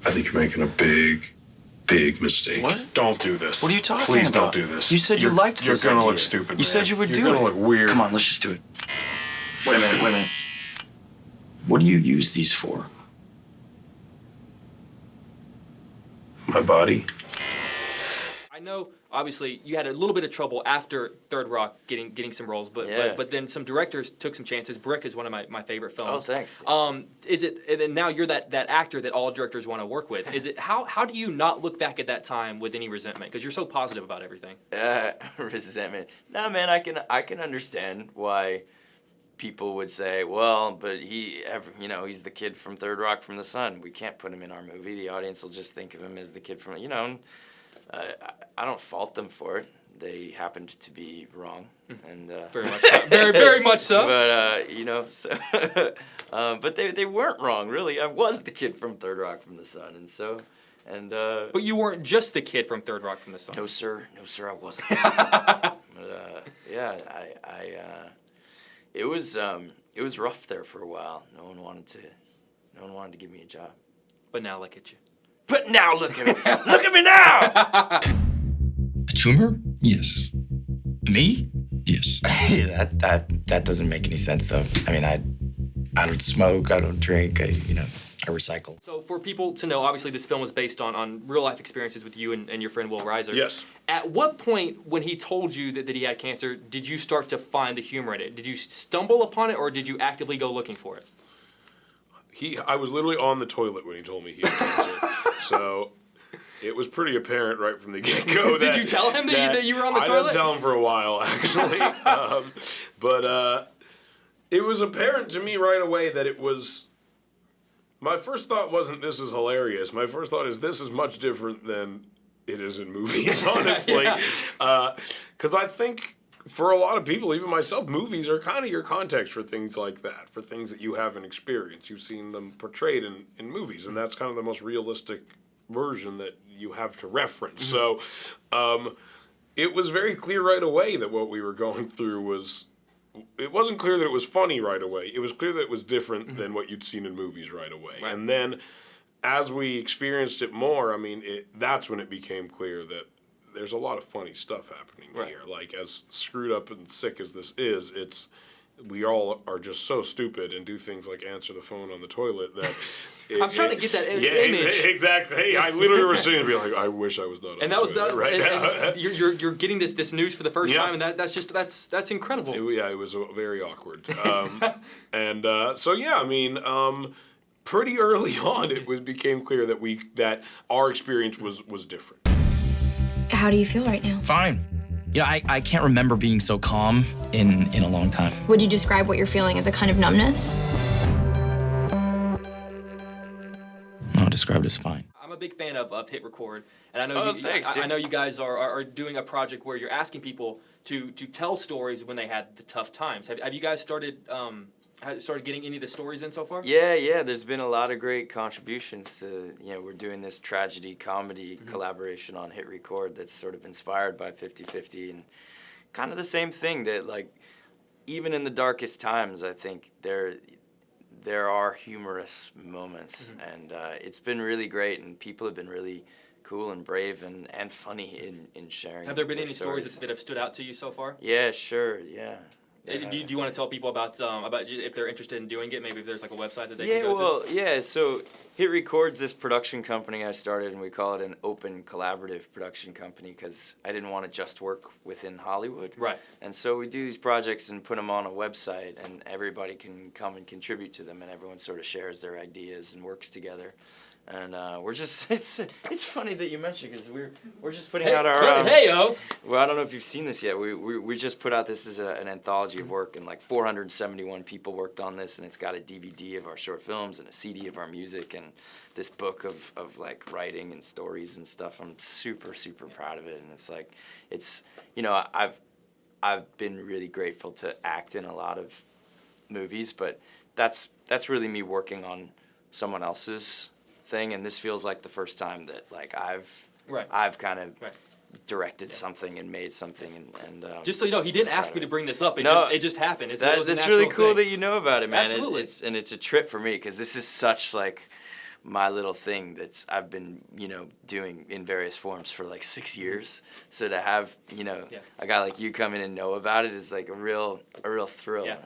I think you're making a big mistake. What? Don't do this. What are you talking Please about? don't do this. You said you liked this You're gonna idea. look stupid, You said you would do it. You're gonna look weird. Come on, let's just do it. Wait a minute. What do you use these for? My body. I know, obviously, you had a little bit of trouble after Third Rock getting some roles, but then some directors took some chances. Brick is one of my favorite films. Oh, thanks. Is it? And then now you're that actor that all directors want to work with. Is it? How do you not look back at that time with any resentment? Because you're so positive about everything. Resentment. Nah, man, I can understand why people would say, well, but he's the kid from Third Rock from the Sun. We can't put him in our movie. The audience will just think of him as the kid from, I don't fault them for it. They happened to be wrong, and Very much so. Very much so. But but they weren't wrong, really. I was the kid from Third Rock from the Sun, But you weren't just the kid from Third Rock from the Sun. No, sir, I wasn't. It was rough there for a while. No one wanted to give me a job. But now look at you. But now look at me. Look at me now. A tumor? Yes. Me? Yes. Hey, that doesn't make any sense, though. I mean, I don't smoke, I don't drink, I recycle. So for people to know, obviously this film was based on real life experiences with you and your friend Will Reiser. Yes. At what point when he told you that he had cancer, did you start to find the humor in it? Did you stumble upon it or did you actively go looking for it? I was literally on the toilet when he told me he had cancer. So it was pretty apparent right from the get-go. Did you tell him that you were on the toilet? I didn't tell him for a while, actually. But it was apparent to me right away that it was... My first thought wasn't, this is hilarious. My first thought is, this is much different than it is in movies, honestly. Because I think... For a lot of people, even myself, movies are kind of your context for things like that, for things that you haven't experienced. You've seen them portrayed in movies, and that's kind of the most realistic version that you have to reference. So it was very clear right away that what we were going through was... It wasn't clear that it was funny right away. It was clear that it was different than what you'd seen in movies right away. Right. And then as we experienced it more, that's when it became clear that there's a lot of funny stuff happening here. Like, as screwed up and sick as this is, we all are just so stupid and do things like answer the phone on the toilet that... I'm trying to get that image. Exactly. Hey, I literally was sitting and be like, I wish I was not on that was toilet right now. And you're getting this news for the first time, and that's incredible. It was very awkward. Pretty early on, it became clear that our experience was different. How do you feel right now? Fine. I can't remember being so calm in a long time. Would you describe what you're feeling as a kind of numbness? I'll describe it as fine. I'm a big fan of Hit Record, and I know thanks. I know you guys are doing a project where you're asking people to tell stories when they had the tough times. Have you guys started getting any of the stories in so far? Yeah. There's been a lot of great contributions to, we're doing this tragedy comedy collaboration on Hit Record that's sort of inspired by 50/50 and kind of the same thing that, like, even in the darkest times, I think there are humorous moments, and it's been really great, and people have been really cool and brave and funny in sharing. Have there been any stories that have stood out to you so far? Yeah, sure, yeah. Do you want to tell people about if they're interested in doing it? Maybe if there's like a website that they can go to? Yeah. So Hit Records, this production company I started, and we call it an open collaborative production company because I didn't want to just work within Hollywood. Right. And so we do these projects and put them on a website, and everybody can come and contribute to them, and everyone sort of shares their ideas and works together. And we're just, it's funny that you mentioned because we're just putting out our well, I don't know if you've seen this yet. We just put out this as an anthology of work, and like 471 people worked on this, and it's got a DVD of our short films and a CD of our music and this book of like writing and stories and stuff. I'm super proud of it, and it's like I've been really grateful to act in a lot of movies, but that's really me working on someone else's thing, and this feels like the first time that like I've kind of directed something and made something, and just so you know, he didn't ask me to bring this up. It just happened. That's really cool thing. that you know about it, man. Absolutely. It's a trip for me because this is such like my little thing I've been, doing in various forms for like 6 years. So to have, a guy like you come in and know about it is like a real thrill. Yeah.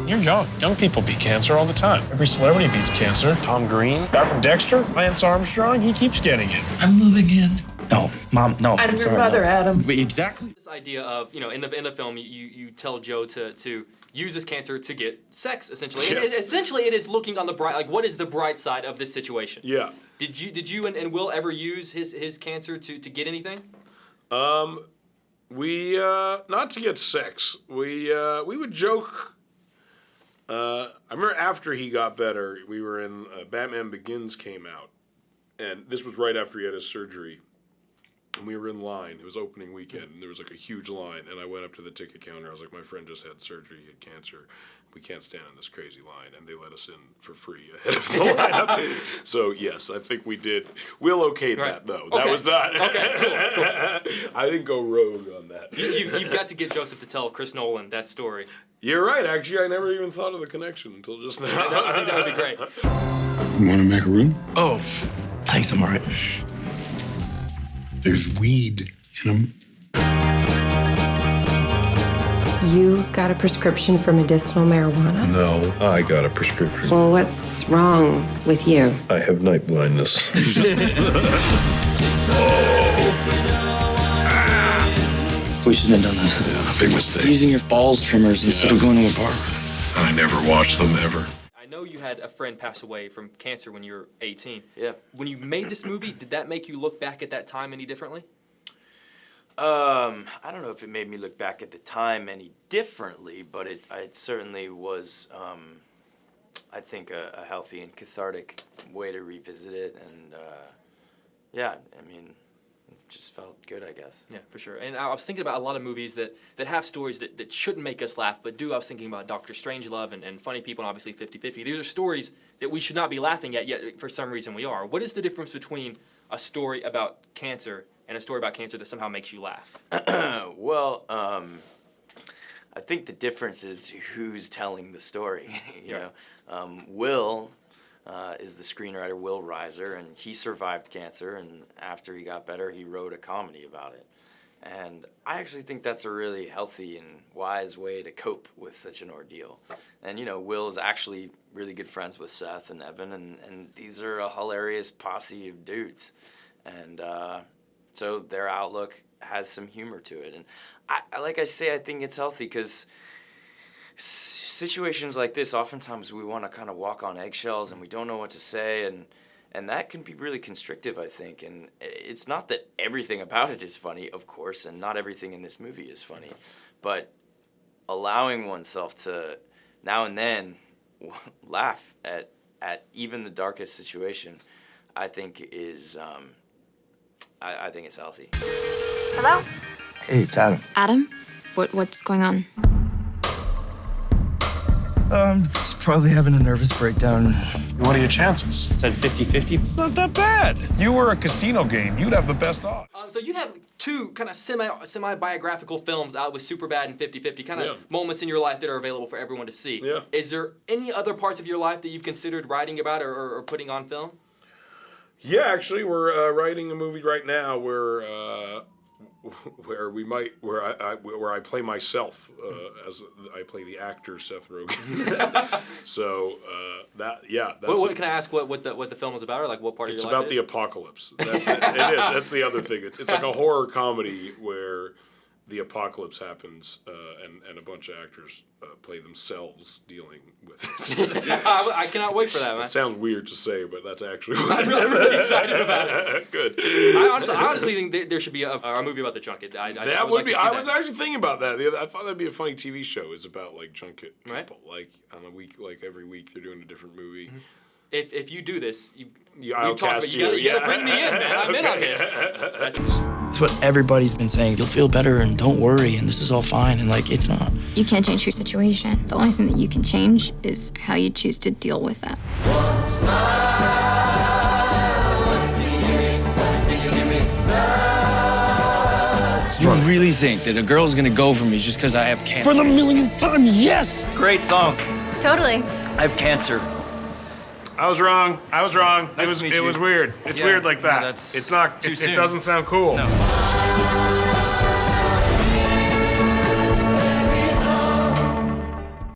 You're young. Young people beat cancer all the time. Every celebrity beats cancer. Tom Green, guy from Dexter, Lance Armstrong, he keeps getting it. I'm moving in. No, Mom, no. I'm your mother, Adam. Exactly. This idea of, in the film, you tell Joe to use this cancer to get sex, essentially. Yes. Essentially, it is looking on the bright, like, what is the bright side of this situation? Yeah. Did you and Will ever use his cancer to get anything? We not to get sex. We would joke. I remember after he got better, we were in Batman Begins came out, and this was right after he had his surgery. And we were in line. It was opening weekend, and there was like a huge line. And I went up to the ticket counter. I was like, "My friend just had surgery. He had cancer. We can't stand in this crazy line." And they let us in for free ahead of the lineup. So yes, I think we did. We'll okayed that though. Okay. That was not. Okay, cool. I didn't go rogue on that. You've got to get Joseph to tell Chris Nolan that story. You're right. Actually, I never even thought of the connection until just now. I think that would be great. You want a macaroon? Oh, thanks, I'm all right. There's weed in them. You got a prescription for medicinal marijuana? No, I got a prescription. Well, what's wrong with you? I have night blindness. We shouldn't have done this. Yeah, big mistake. Using your balls trimmers instead of going to a barber. I never watched them ever. I know you had a friend pass away from cancer when you were 18. Yeah. When you made this movie, did that make you look back at that time any differently? I don't know if it made me look back at the time any differently, but it certainly was, I think, a healthy and cathartic way to revisit it. And, yeah, I mean, it just felt good, I guess. Yeah, for sure. And I was thinking about a lot of movies that have stories that shouldn't make us laugh, but do. I was thinking about Dr. Strangelove and Funny People and obviously 50-50. These are stories that we should not be laughing at, yet for some reason we are. What is the difference between a story about cancer and a story about cancer that somehow makes you laugh? Well, I think the difference is who's telling the story. you know, Will is the screenwriter, Will Reiser, and he survived cancer, and after he got better, he wrote a comedy about it. And I actually think that's a really healthy and wise way to cope with such an ordeal. And, Will is actually really good friends with Seth and Evan, and these are a hilarious posse of dudes. And so their outlook has some humor to it. And like I say, I think it's healthy because situations like this, oftentimes we want to kind of walk on eggshells and we don't know what to say, and that can be really constrictive, I think. And it's not that everything about it is funny, of course, and not everything in this movie is funny, but allowing oneself to now and then laugh at even the darkest situation, I think is I think it's healthy. Hello? Hey, it's Adam. Adam? What's going on? Probably having a nervous breakdown. What are your chances? It said 50-50. It's not that bad. If you were a casino game, you'd have the best odds. So you have two kind of semi-biographical films out with Superbad and 50-50, kind of moments in your life that are available for everyone to see. Yeah. Is there any other parts of your life that you've considered writing about or putting on film? Yeah, actually, we're writing a movie right now where I play myself as I play the actor Seth Rogen. So that's What can I ask? What the film is about, or like what part of your life? It's about it the apocalypse. It is. That's the other thing. It's like a horror comedy where the apocalypse happens and a bunch of actors play themselves dealing with it. I cannot wait for that, man. It sounds weird to say, but that's actually I'm really excited about it. Good. I honestly think there should be a movie about the junket. That would be. I was actually thinking about that. I thought that'd be a funny TV show. Is about like junket people. Right. Like on a week, like every week they're doing a different movie. Mm-hmm. If you do this, I'll cast you. You gotta bring me in, man. I'm in on this. It's what everybody's been saying. You'll feel better and don't worry and this is all fine, and like it's not. You can't change your situation. The only thing that you can change is how you choose to deal with that. You really think that a girl's gonna go for me just because I have cancer? For the millionth time, yes! Great song. Totally. I have cancer. I was wrong. I was wrong. Nice to meet It you. was weird. It's Yeah, weird like that. no, that's it's not. too It soon. doesn't sound cool. No.